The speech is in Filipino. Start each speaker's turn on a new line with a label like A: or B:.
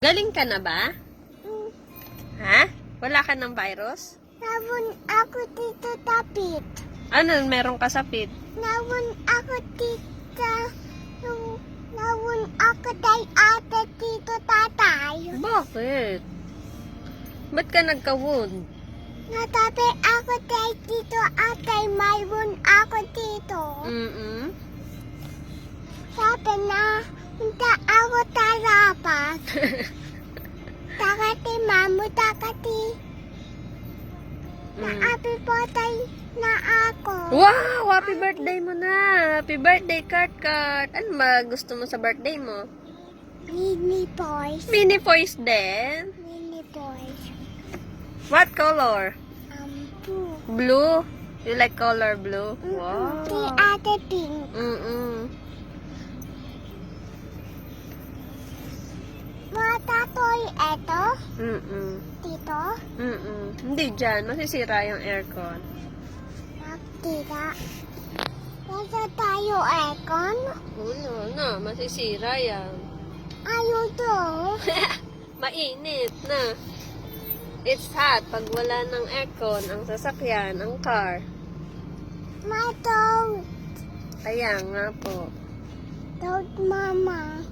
A: Galing ka na ba? Ha? Wala ka ng virus?
B: Nawon ako dito tapit.
A: Ano, meron ka sa pit?
B: Nawon ako dito. Nawon ako kay ate dito tatay.
A: Bakit? Ba't ka nagka-wound?
B: Natabi ako kay dito ate. Mayroon ako dito. Sabi na, hindi ako tarapat. Takati mamu takati. Happy birthday na ako.
A: Wow! Happy birthday mo na! Happy birthday, Kart. Ano ba gusto mo sa birthday mo?
B: Mini boys.
A: Mini voice din?
B: Mini boys.
A: What color?
B: Blue.
A: Blue? You like color blue? Wow!
B: Di ate pink. Matatoy eto. Dito.
A: Hindi dyan. Masisira yung aircon.
B: Nakita. Nasa tayo aircon.
A: No, masisira yan.
B: Ayaw to.
A: Mainit na. It's hot pag wala ng aircon, ang sasakyan, ang car.
B: My dog.
A: Kaya nga po.
B: Dog mama.